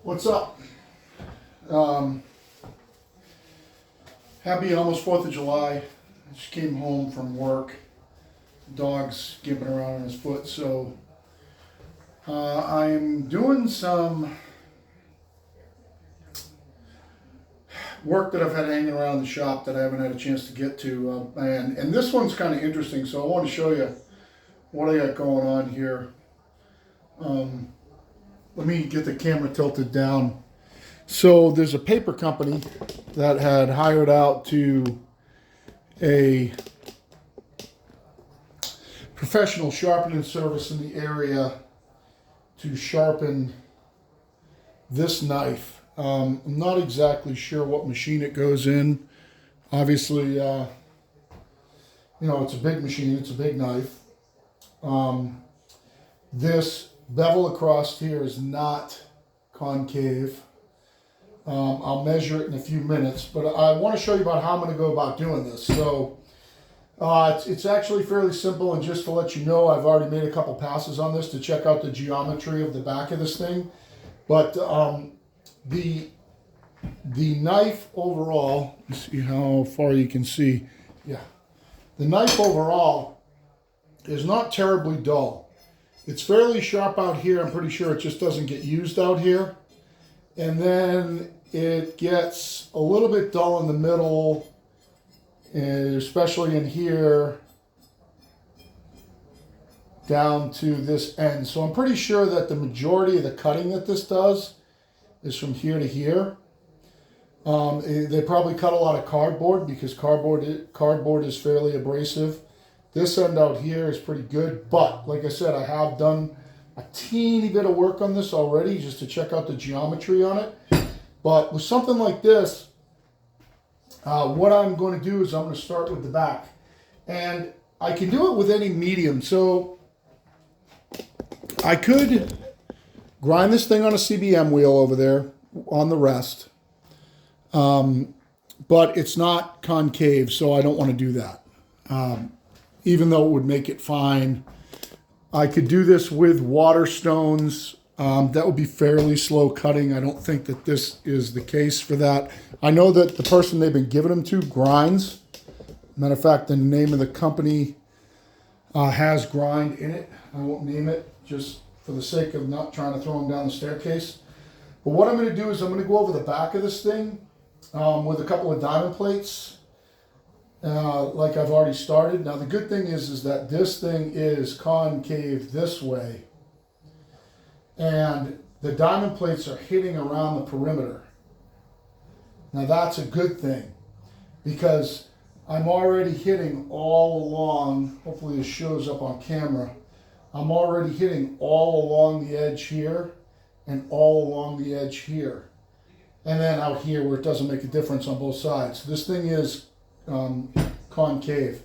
What's up? Um, Happy almost 4th of July. I just came home from work. Dog's gimping around on his foot, so I'm doing some work that I've had hanging around the shop that I haven't had a chance to get to. And this one's kind of interesting, so I want to show you what I got going on here. Let me get the camera tilted down. So there's a paper company that had hired out to a professional sharpening service in the area to sharpen this knife. I'm not exactly sure what machine it goes in. Obviously, it's a big machine, it's a big knife. This bevel across here is not concave. I'll measure it in a few minutes, but I want to show you about how I'm going to go about doing this. So it's actually fairly simple, and just to let you know, I've already made a couple passes on this to check out the geometry of the back of this thing. But the knife overall, let's see how far you can see. Yeah, the knife overall is not terribly dull. It's fairly sharp out here. I'm pretty sure it just doesn't get used out here. And then it gets a little bit dull in the middle, and especially in here down to this end. So I'm pretty sure that the majority of the cutting that this does is from here to here. They probably cut a lot of cardboard because cardboard is fairly abrasive. This end out here is pretty good, but like I said, I have done a teeny bit of work on this already just to check out the geometry on it. But with something like this, what I'm going to do is I'm going to start with the back. And I can do it with any medium. So I could grind this thing on a CBM wheel over there on the rest. But it's not concave, so I don't want to do that. Even though it would make it fine. I could do this with water stones. That would be fairly slow cutting. I don't think that this is the case for that. I know that the person they've been giving them to grinds. Matter of fact, the name of the company has grind in it. I won't name it just for the sake of not trying to throw them down the staircase. But what I'm going to do is I'm going to go over the back of this thing with a couple of diamond plates. Like I've already started. Now the good thing is that this thing is concave this way, and the diamond plates are hitting around the perimeter. Now that's a good thing because I'm already hitting all along. Hopefully this shows up on camera. I'm already hitting all along the edge here and all along the edge here, and then out here where it doesn't make a difference on both sides. This thing is concave.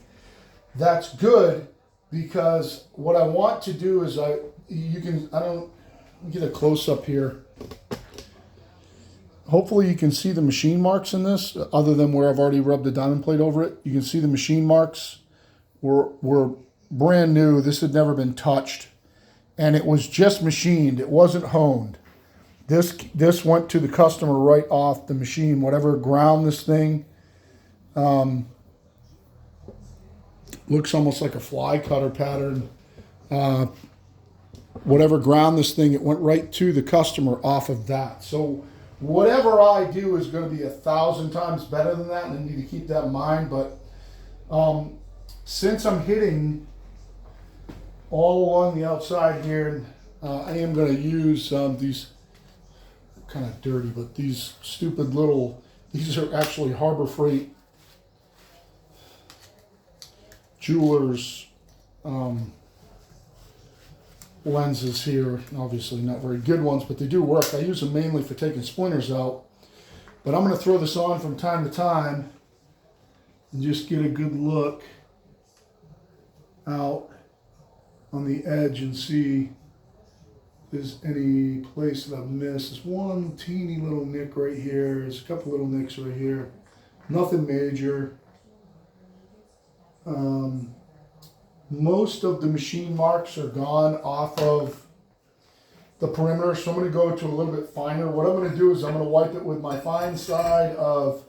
That's good because what I want to do is let me get a close up here. Hopefully you can see the machine marks in this, other than where I've already rubbed the diamond plate over it. You can see the machine marks were brand new. This had never been touched, and it was just machined. It wasn't honed. This went to the customer right off the machine. Whatever ground this thing. Looks almost like a fly cutter pattern. Whatever ground this thing, it went right to the customer off of that. So whatever I do is going to be 1,000 times better than that, and I need to keep that in mind. But since I'm hitting all along the outside here, I am going to use these kind of dirty, but these stupid little, these are actually Harbor Freight Jewelers lenses here. Obviously not very good ones, but they do work. I use them mainly for taking splinters out. But I'm going to throw this on from time to time and just get a good look out on the edge and see if there's any place that I've missed. There's one teeny little nick right here. There's a couple little nicks right here. Nothing major. Most of the machine marks are gone off of the perimeter, so I'm going to go to a little bit finer. What I'm going to do is I'm going to wipe it with my fine side of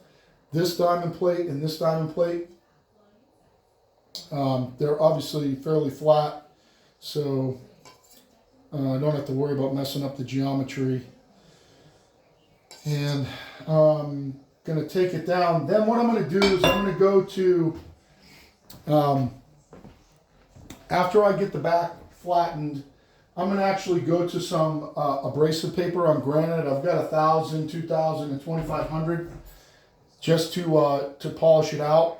this diamond plate and this diamond plate. They're obviously fairly flat, so I don't have to worry about messing up the geometry. And I'm going to take it down. Then what I'm going to do is I'm going to go to, after I get the back flattened, I'm going to actually go to some abrasive paper on granite. I've got 1,000, 2,000, and 2,500 just to polish it out.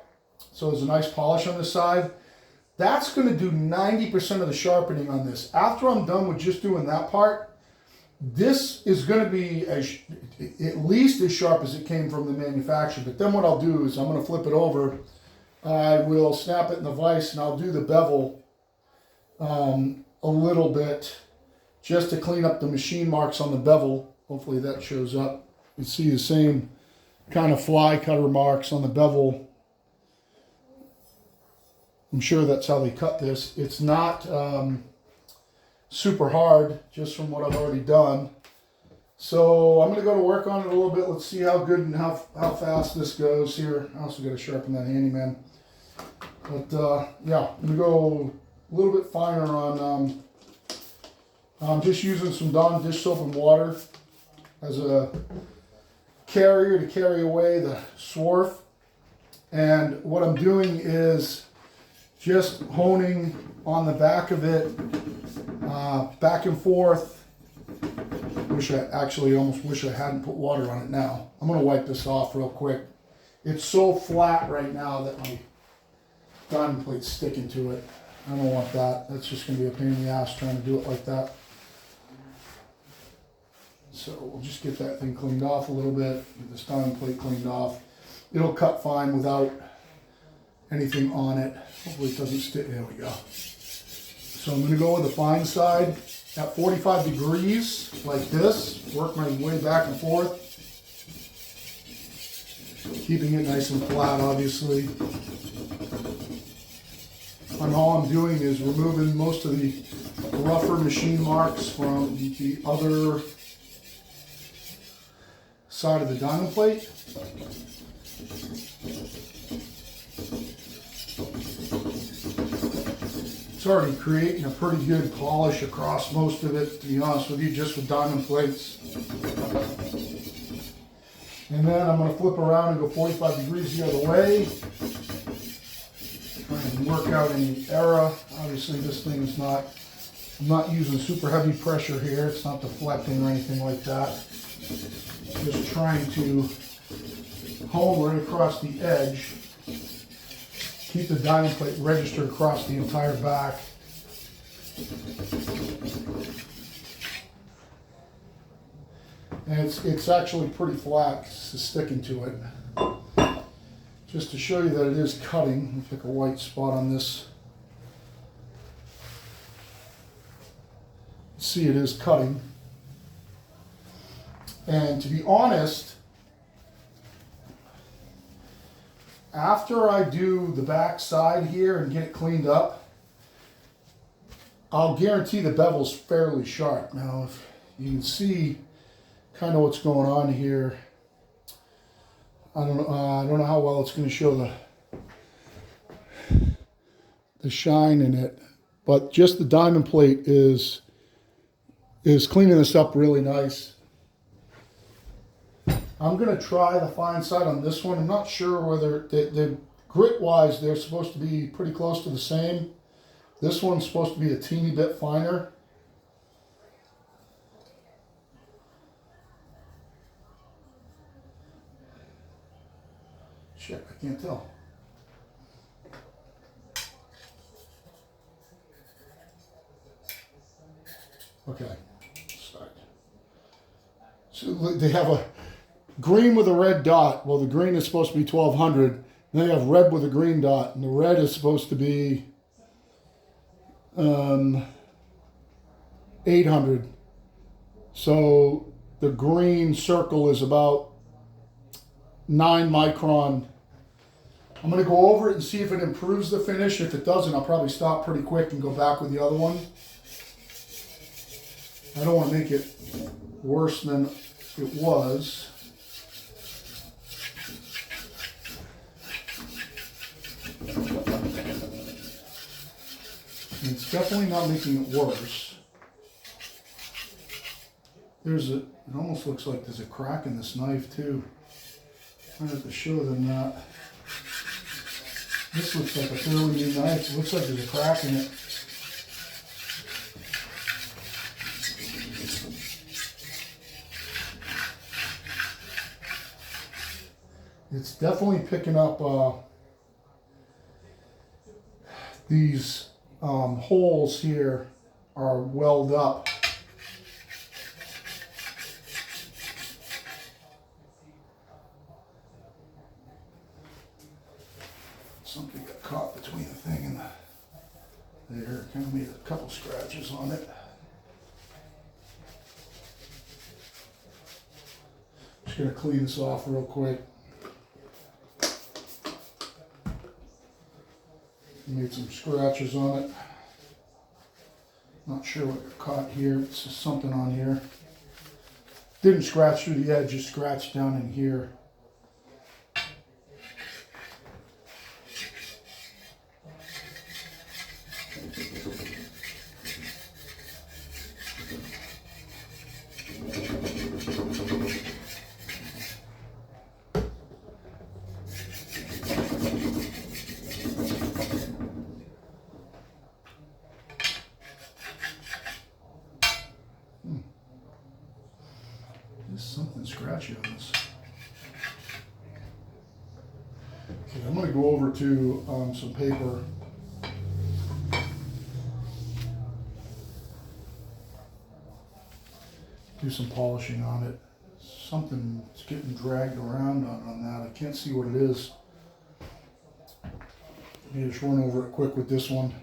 So there's a nice polish on this side. That's going to do 90% of the sharpening on this. After I'm done with just doing that part, this is going to be at least as sharp as it came from the manufacturer. But then what I'll do is I'm going to flip it over. I will snap it in the vise and I'll do the bevel a little bit just to clean up the machine marks on the bevel. Hopefully that shows up. You see the same kind of fly cutter marks on the bevel. I'm sure that's how they cut this. It's not super hard, just from what I've already done. So I'm going to go to work on it a little bit. Let's see how good and how fast this goes here. I also got to sharpen that handyman. But yeah, I'm going to go a little bit finer on, I'm just using some Dawn dish soap and water as a carrier to carry away the swarf. And what I'm doing is just honing on the back of it, back and forth. Almost wish I hadn't put water on it now. I'm going to wipe this off real quick. It's so flat right now that my diamond plate's sticking to it. I don't want that. That's just going to be a pain in the ass trying to do it like that. So we'll just get that thing cleaned off a little bit. Get this diamond plate cleaned off. It'll cut fine without anything on it. Hopefully it doesn't stick. There we go. So I'm going to go with the fine side at 45 degrees like this. Work my way back and forth. Keeping it nice and flat, obviously. And all I'm doing is removing most of the rougher machine marks from the other side of the diamond plate. It's already creating a pretty good polish across most of it, to be honest with you, just with diamond plates. And then I'm going to flip around and go 45 degrees the other way. Try and work out any error. Obviously this thing is not, I'm not using super heavy pressure here. It's not deflecting or anything like that. Just trying to hone right across the edge. Keep the diamond plate registered across the entire back. And it's actually pretty flat. It's sticking to it. Just to show you that it is cutting, let me pick a white spot on this. See, it is cutting. And to be honest, after I do the back side here and get it cleaned up, I'll guarantee the bevel's fairly sharp. Now, if you can see kind of what's going on here, I don't know how well it's going to show the shine in it, but just the diamond plate is cleaning this up really nice. I'm going to try the fine side on this one. I'm not sure whether, the grit-wise, they're supposed to be pretty close to the same. This one's supposed to be a teeny bit finer. Shit, I can't tell. Okay, side. So they have a green with a red dot. Well, the green is supposed to be 1200. Then they have red with a green dot, and the red is supposed to be 800. So the green circle is about 9 micron. I'm going to go over it and see if it improves the finish. If it doesn't, I'll probably stop pretty quick and go back with the other one. I don't want to make it worse than it was. And it's definitely not making it worse. It almost looks like there's a crack in this knife too. I have to show them that. This looks like a fairly new knife. It looks like there's a crack in it. It's definitely picking up these holes here are welled up. Something got caught between the thing and there. Kind of made a couple scratches on it. Just gonna clean this off real quick. Made some scratches on it. Not sure what got caught here. It's just something on here. Didn't scratch through the edge, just scratched down in here. There's something scratchy on this. Okay, I'm going to go over to some paper. Do some polishing on it. Something's getting dragged around on that. I can't see what it is. Let me just run over it quick with this one.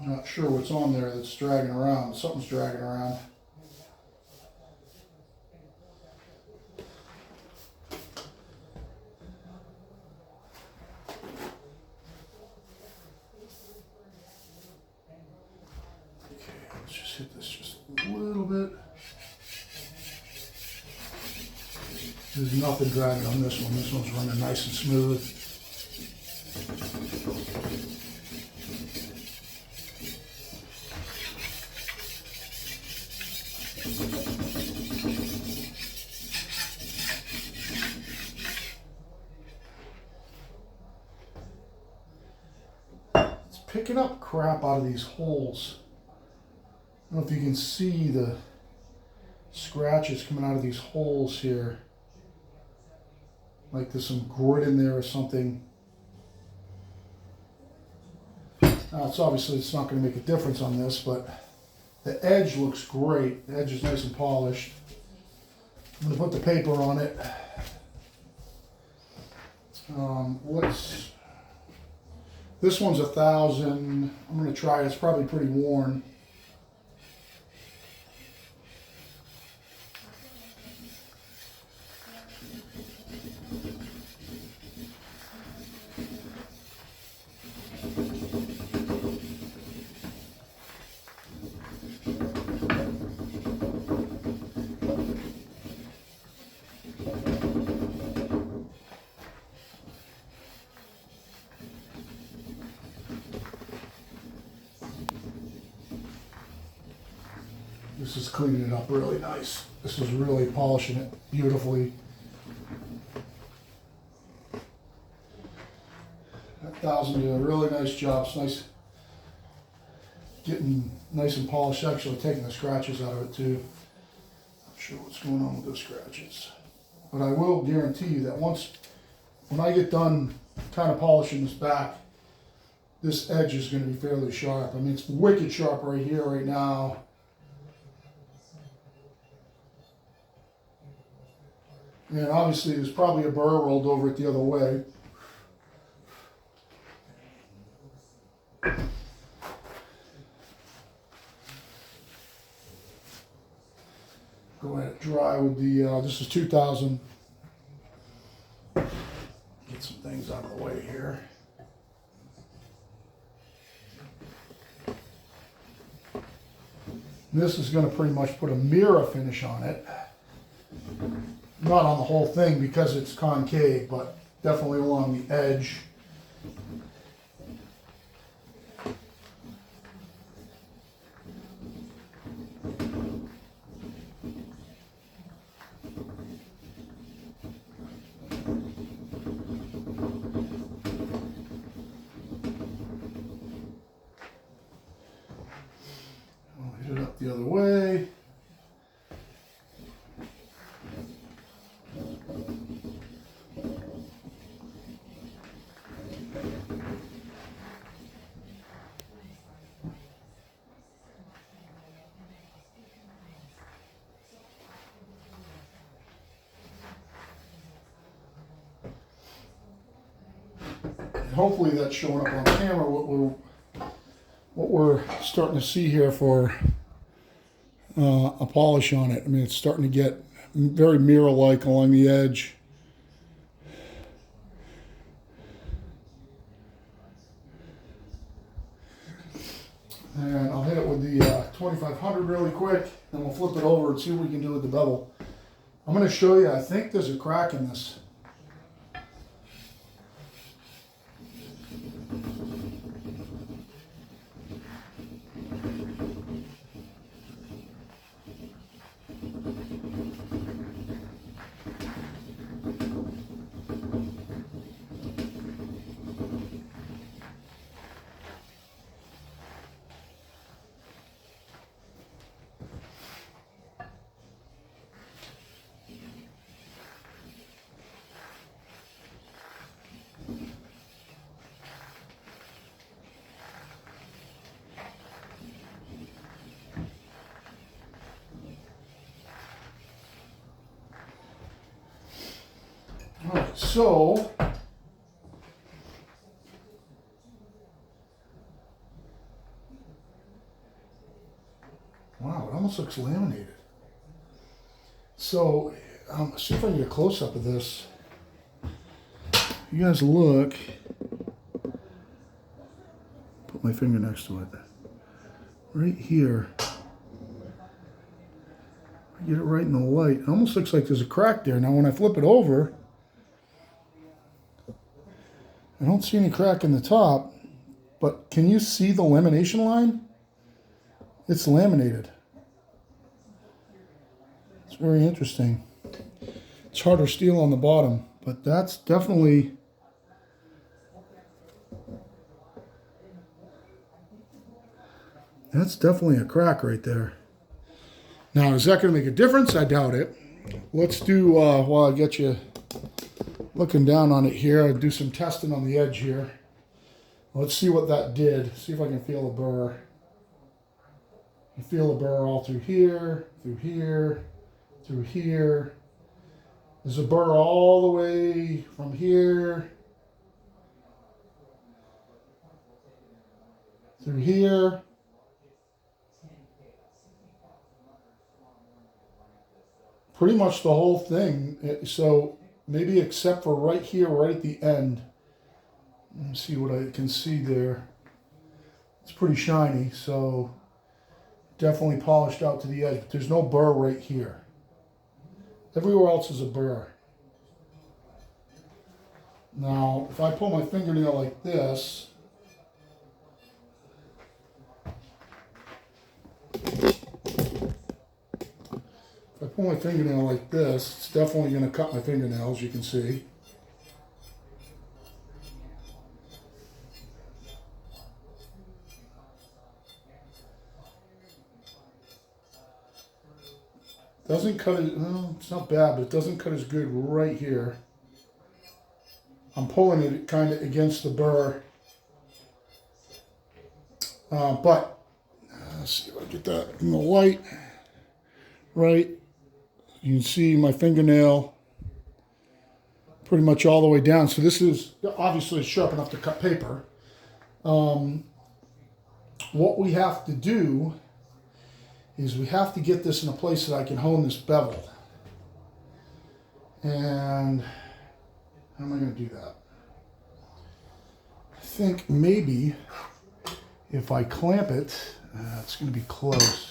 I'm not sure what's on there that's dragging around. Something's dragging around. Okay, let's just hit this just a little bit. There's nothing dragging on this one. This one's running nice and smooth. It's picking up crap out of these holes. I don't know if you can see the scratches coming out of these holes here. Like there's some grit in there or something. Now it's not going to make a difference on this, but the edge looks great. The edge is nice and polished. I'm going to put the paper on it. This one's 1,000. I'm going to try it. It's probably pretty worn. This is cleaning it up really nice. This is really polishing it beautifully. That 1,000 did a really nice job. It's nice getting nice and polished, actually taking the scratches out of it too. Not sure what's going on with those scratches. But I will guarantee you that when I get done kind of polishing this back, this edge is going to be fairly sharp. I mean, it's wicked sharp right here, right now. And obviously there's probably a burr rolled over it the other way. Go ahead and dry with the, this is 2,000. Get some things out of the way here. This is going to pretty much put a mirror finish on it. Not on the whole thing because it's concave, but definitely along the edge. I'll hit it up the other way. Hopefully that's showing up on camera what we're starting to see here for a polish on it. I mean, it's starting to get very mirror-like along the edge. And I'll hit it with the 2500 really quick, and we'll flip it over and see what we can do with the bevel. I'm going to show you, I think there's a crack in this. All right, so wow, it almost looks laminated. So see if I can get a close-up of this. You guys look. Put my finger next to it. Right here. I get it right in the light. It almost looks like there's a crack there. Now when I flip it over, I don't see any crack in the top, but can you see the lamination line? It's laminated. It's very interesting. It's harder steel on the bottom, but that's definitely a crack right there. Now, is that going to make a difference? I doubt it. Let's do, while I get you looking down on it here, I'll do some testing on the edge here. Let's see what that did. See if I can feel a burr. You feel a burr all through here, through here, through here. There's a burr all the way from here through here. Pretty much the whole thing. So maybe except for right here, right at the end. Let me see what I can see there. It's pretty shiny, so definitely polished out to the edge. But there's no burr right here. Everywhere else is a burr. Now, if I pull my fingernail like this, if I pull my fingernail like this, it's definitely going to cut my fingernails, you can see. Doesn't cut it, well, it's not bad, but it doesn't cut as good right here. I'm pulling it kind of against the burr. But, let's see if I get that in the light. Right. You can see my fingernail pretty much all the way down. So this is obviously sharp enough to cut paper. What we have to do is we have to get this in a place that I can hone this bevel. And how am I going to do that? I think maybe if I clamp it, it's going to be close.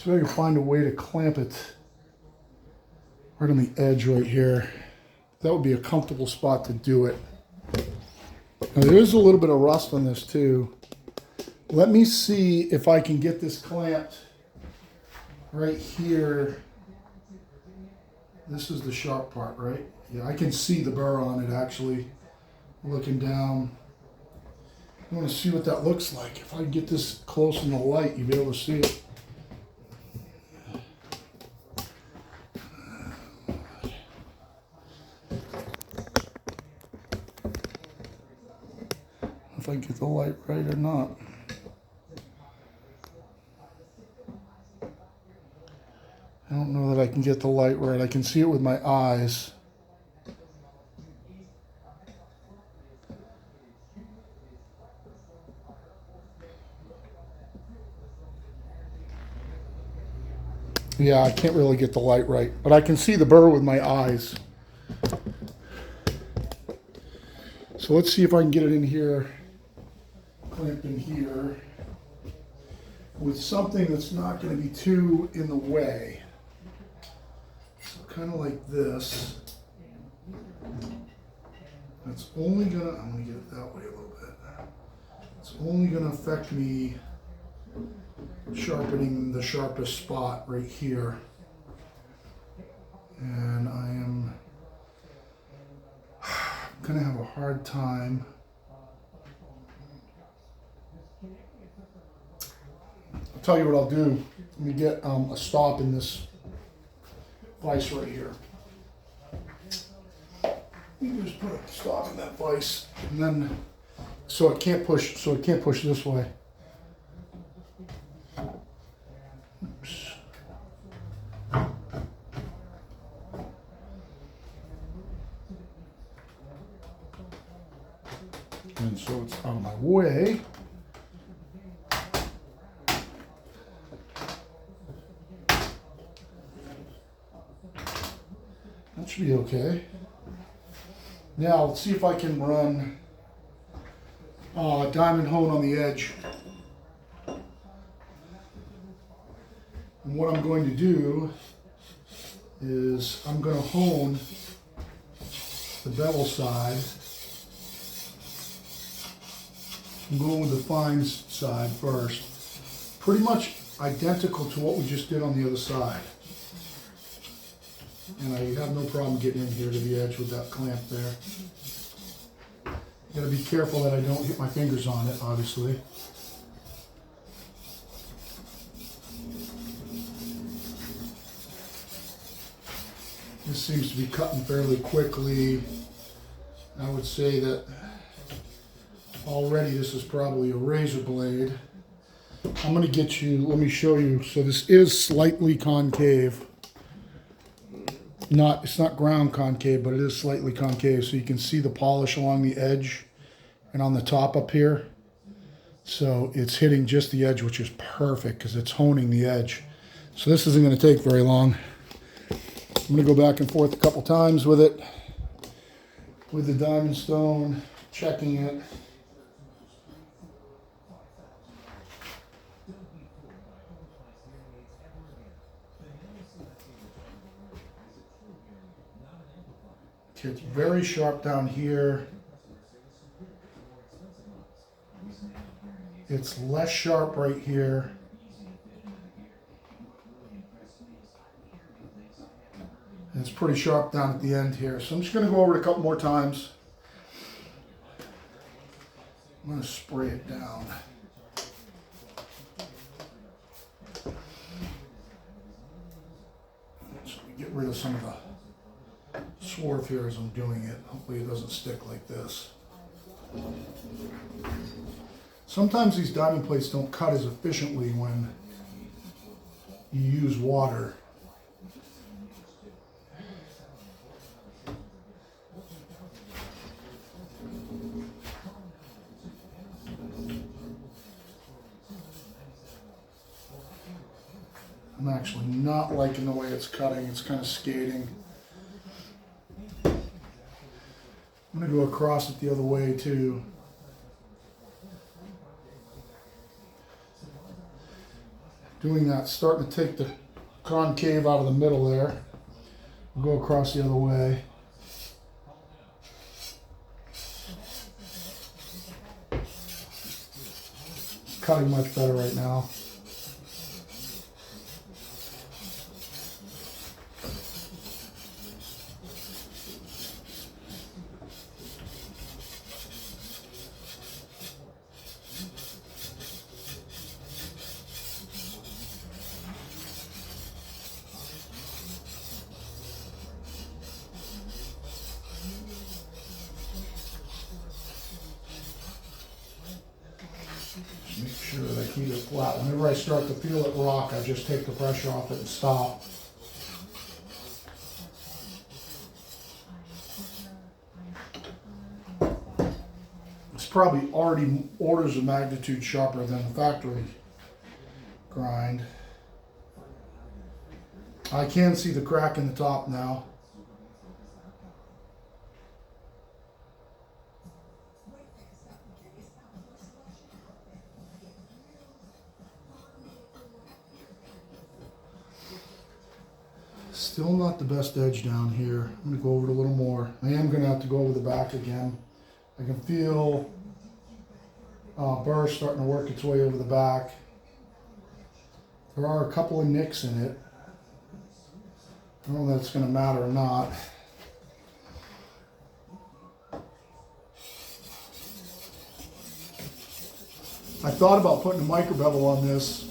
See if I can find a way to clamp it right on the edge right here. That would be a comfortable spot to do it. Now, there is a little bit of rust on this too. Let me see if I can get this clamped right here. This is the sharp part, right? Yeah, I can see the burr on it actually, looking down. I want to see what that looks like. If I can get this close in the light, you'll be able to see it. If I get the light right or not. I don't know that I can get the light right. I can see it with my eyes. Yeah, I can't really get the light right, but I can see the burr with my eyes. So let's see if I can get it in here, clamped in here, with something that's not going to be too in the way. So kind of like this. That's only going to, I'm going to get it that way a little bit. It's only going to affect me sharpening the sharpest spot right here. And I am going to have a hard time. I'll tell you what I'll do. Let me get a stop in this vise right here. You just put a stop in that vise, and then so it can't push. So it can't push this way. Oops. And so it's out of my way. That should be okay. Now let's see if I can run a diamond hone on the edge. And what I'm going to do is I'm going to hone the bevel side. I'm going with the fine side first. Pretty much identical to what we just did on the other side. And I have no problem getting in here to the edge with that clamp there. Gotta be careful that I don't hit my fingers on it, obviously. This seems to be cutting fairly quickly. I would say that already this is probably a razor blade. I'm gonna get you, let me show you. So this is slightly concave. It's not ground concave, but it is slightly concave, so you can see the polish along the edge and on the top up here. So it's hitting just the edge, which is perfect because it's honing the edge. So this isn't going to take very long. I'm going to go back and forth a couple times with it, with the diamond stone, checking it. It's very sharp down here. It's less sharp right here. And it's pretty sharp down at the end here. So I'm just going to go over it a couple more times. I'm going to spray it down. So we get rid of some of the swarf here as I'm doing it. Hopefully it doesn't stick like this. Sometimes these diamond plates don't cut as efficiently when you use water. I'm actually not liking the way it's cutting. It's kind of skating. I'm going to go across it the other way too. Doing that, starting to take the concave out of the middle there. We'll go across the other way. Cutting much better right now. Make sure that I keep it flat. Whenever I start to feel it rock, I just take the pressure off it and stop. It's probably already orders of magnitude sharper than the factory grind. I can see the crack in the top now. Still not the best edge down here. I'm going to go over it a little more. I am going to have to go over the back again. I can feel burr starting to work its way over the back. There are a couple of nicks in it. I don't know if that's going to matter or not. I thought about putting a micro bevel on this.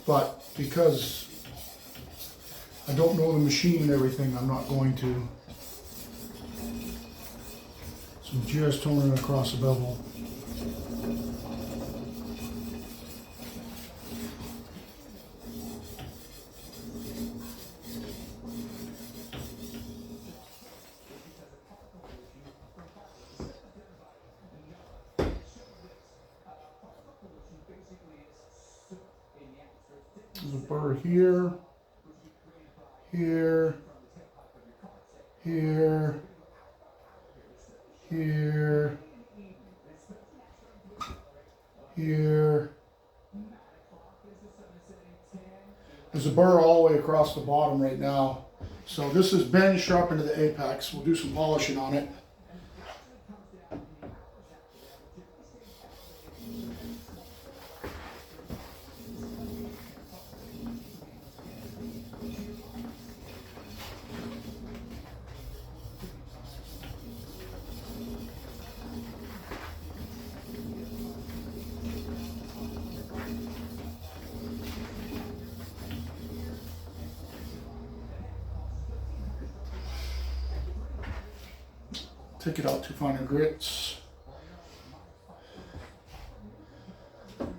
But because I don't know the machine and everything, I'm not going to. So I'm just toning it across the bevel. There's a burr here, here, here, here, here. There's a burr all the way across the bottom right now. So this is bend sharpened to the apex. We'll do some polishing on it. Take it out to finer grits. Probably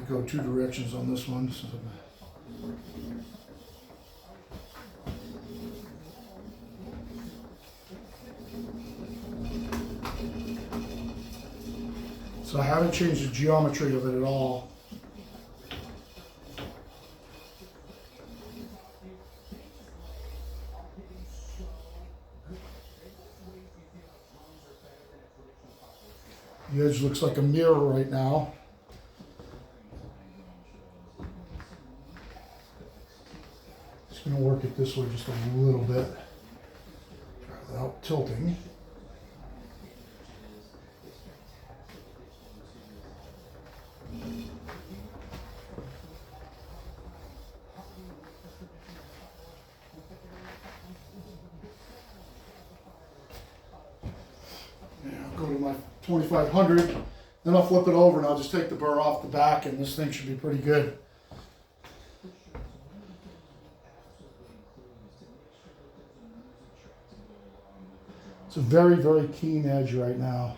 go two directions on this one. So I haven't changed the geometry of it at all. The edge looks like a mirror right now. Just going to work it this way just a little bit without tilting. Go to my 2500, then I'll flip it over and I'll just take the burr off the back and this thing should be pretty good. It's a very, very keen edge right now,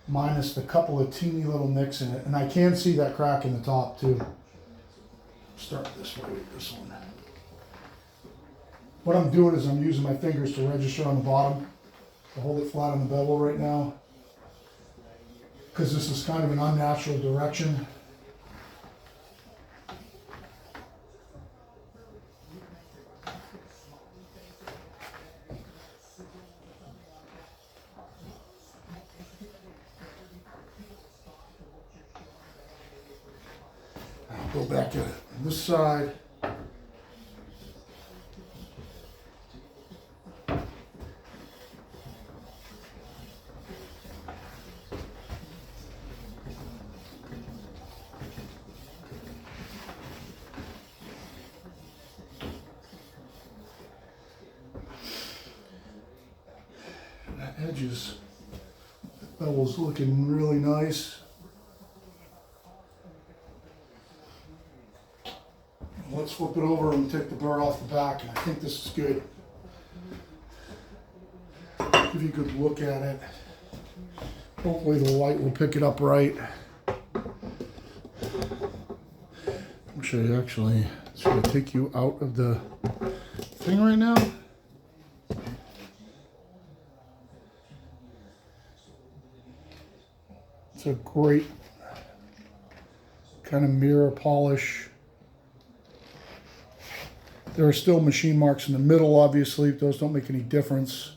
minus the couple of teeny little nicks in it. And I can see that crack in the top too. Start this way with this one. What I'm doing is I'm using my fingers to register on the bottom. To hold it flat on the bevel right now, because this is kind of an unnatural direction. Go back at it on this side. That edges, that bevel's looking really nice. Let's flip it over and take the burr off the back, and I think this is good. Give you a good look at it. Hopefully the light will pick it up right. I'll show you actually. Should I take you out of the thing right now? It's a great kind of mirror polish. There are still machine marks in the middle, obviously. Those don't make any difference.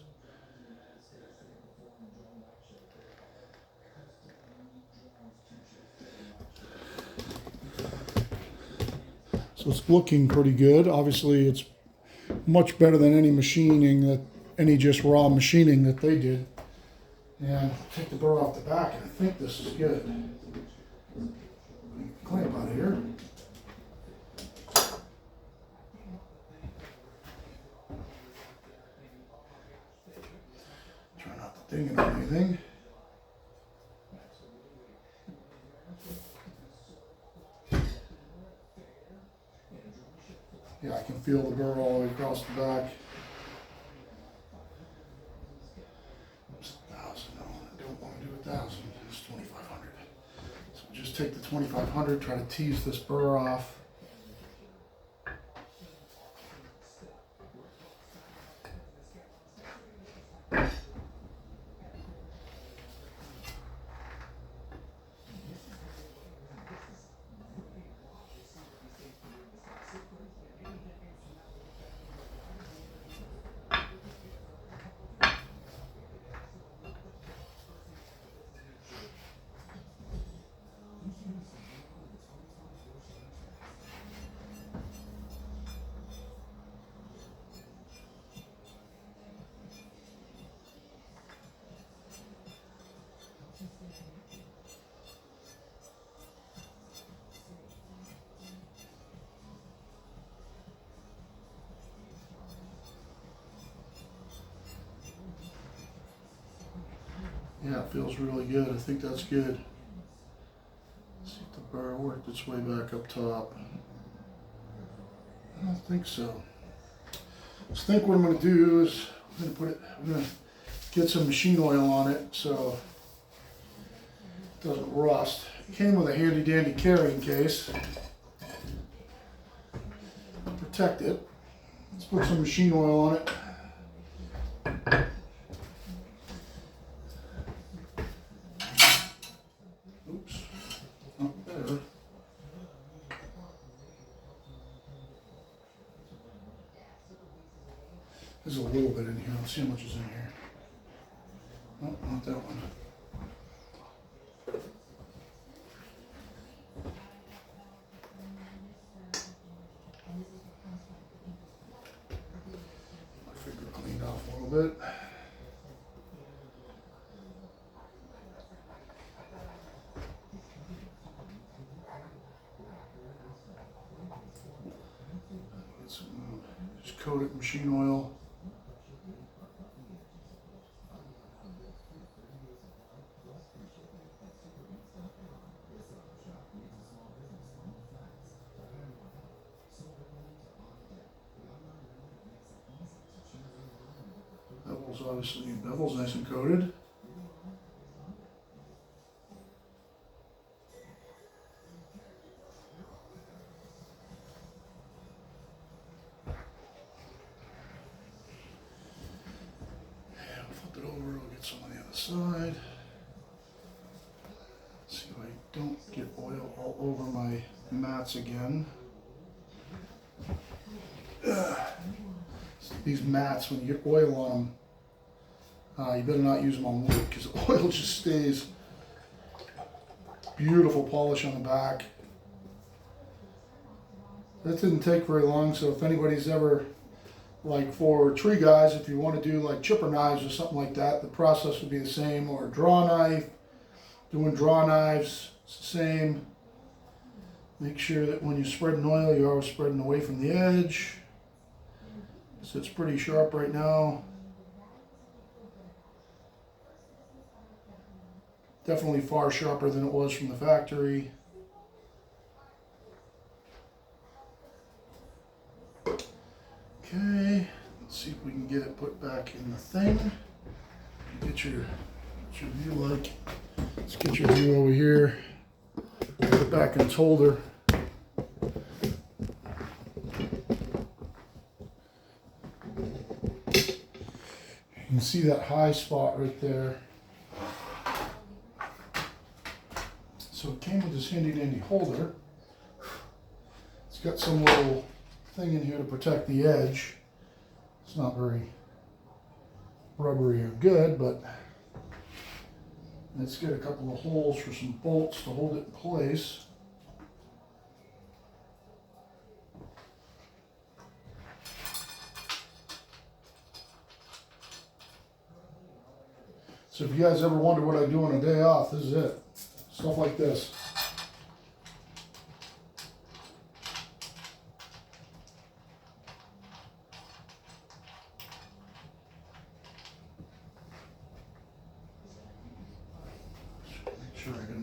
So it's looking pretty good. Obviously, it's much better than any machining any just raw machining that they did. And take the burr off the back, and I think this is good. Clamp out of here. Try not to ding it or anything. Yeah, I can feel the burr all the way across the back. It's 1,000. No, I don't want to do 1,000. It's 2,500. So just take the 2,500, try to tease this burr off. Yeah, it feels really good. I think that's good. Let's see if the burr worked its way back up top. I don't think so. I think what I'm going to do is I'm going to get some machine oil on it so it doesn't rust. It came with a handy dandy carrying case. Protect it. Let's put some machine oil on it. Oops, not there. There's a little bit in here. Let's see how much is in here. No, not that one. My finger cleaned off a little bit. Get some, just coat it in machine oil. Obviously, bevel's nice and coated. Yeah, I'll flip it over, we'll get some on the other side. See if I don't get oil all over my mats again. These mats, when you get oil on them, you better not use them on wood because oil just stays. Beautiful polish on the back. that didn't take very long. So if anybody's ever, like for tree guys, if you want to do like chipper knives or something like that, the process would be the same. Or a draw knife, doing draw knives, it's the same. Make sure that when you spread an oil, you're always spreading away from the edge. So it's pretty sharp right now. Definitely far sharper than it was from the factory. Okay, let's see if we can get it put back in the thing. Get your view like. Let's get your view over here. Put it back in its holder. You can see that high spot right there. So it came with this handy dandy holder. It's got some little thing in here to protect the edge. It's not very rubbery or good, but let's get a couple of holes for some bolts to hold it in place. So if you guys ever wonder what I do on a day off, this is it. Stuff like this. Make sure I get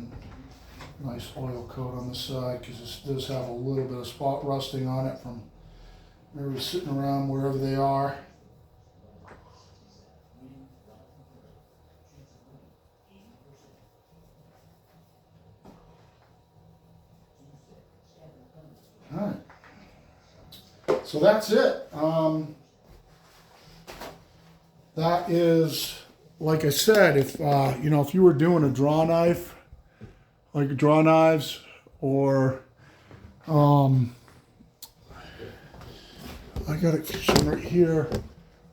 a nice oil coat on the side, because this does have a little bit of spot rusting on it from maybe sitting around wherever they are. Alright, so that's it. That is, like I said, if you know, if you were doing a draw knife, like draw knives, or I got it some right here,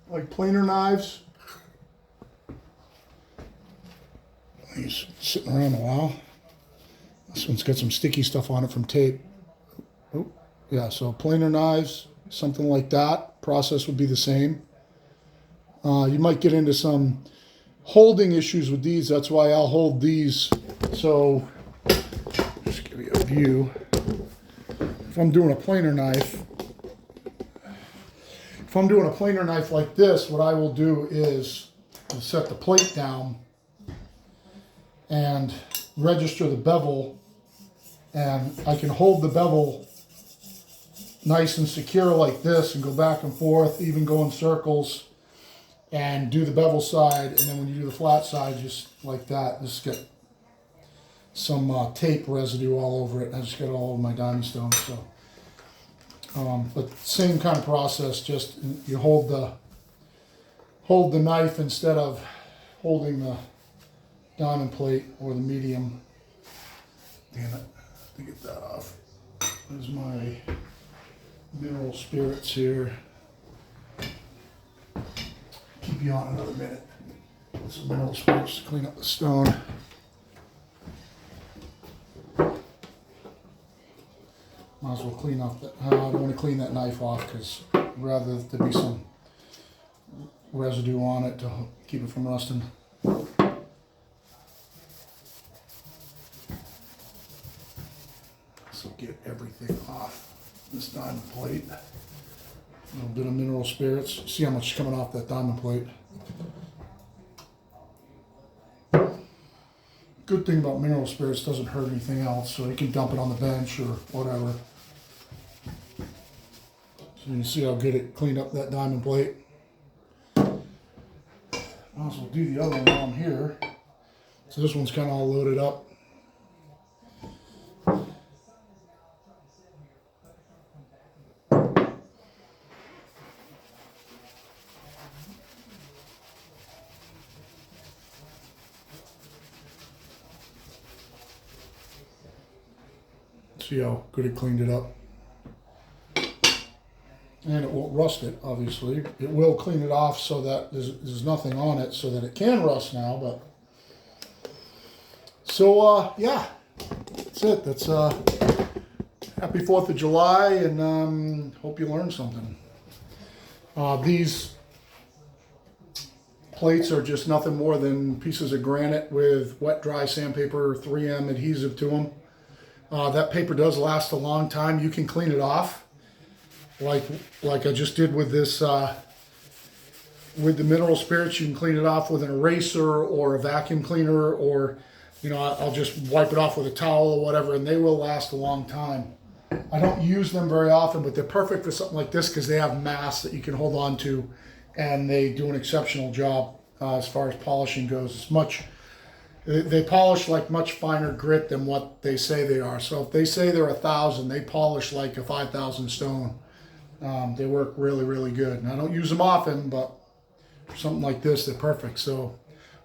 like planer knives. He's sitting around a while. This one's got some sticky stuff on it from tape. Oh, yeah, so planer knives, something like that. Process would be the same. You might get into some holding issues with these. That's why I'll hold these. So, just give you a view. If I'm doing a planer knife, like this, what I will do is set the plate down and register the bevel, and I can hold the bevel nice and secure like this and go back and forth, even go in circles and do the bevel side, and then when you do the flat side, just like that. Just get some tape residue all over it. I just got it all over my diamond stone. So, but same kind of process. Just you hold the knife instead of holding the diamond plate or the medium. Damn it! To get that off. There's my mineral spirits here. Keep you on another minute. Some mineral spirits to clean up the stone. Might as well clean off that. I don't want to clean that knife off, because rather there be some residue on it to keep it from rusting. So get everything off this diamond plate. A little bit of mineral spirits. See how much is coming off that diamond plate. Good thing about mineral spirits, doesn't hurt anything else, so you can dump it on the bench or whatever. So you can see how good it cleaned up that diamond plate. Might as well do the other one while I'm here. So this one's kind of all loaded up. See how good it cleaned it up. And it won't rust it, obviously. It will clean it off so that there's nothing on it, so that it can rust now. But so yeah, that's it. That's Happy 4th of July, and hope you learned something. These plates are just nothing more than pieces of granite with wet dry sandpaper 3M adhesive to them. That paper does last a long time. You can clean it off like I just did with this with the mineral spirits. You can clean it off with an eraser or a vacuum cleaner, or I'll just wipe it off with a towel or whatever, and they will last a long time. I don't use them very often, but they're perfect for something like this because they have mass that you can hold on to, and they do an exceptional job as far as polishing goes. They polish like much finer grit than what they say they are. So if they say they're 1,000, they polish like a 5,000 stone. They work really, really good. And I don't use them often, but for something like this, they're perfect. So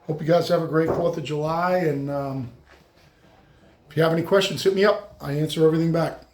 hope you guys have a great 4th of July. And if you have any questions, hit me up. I answer everything back.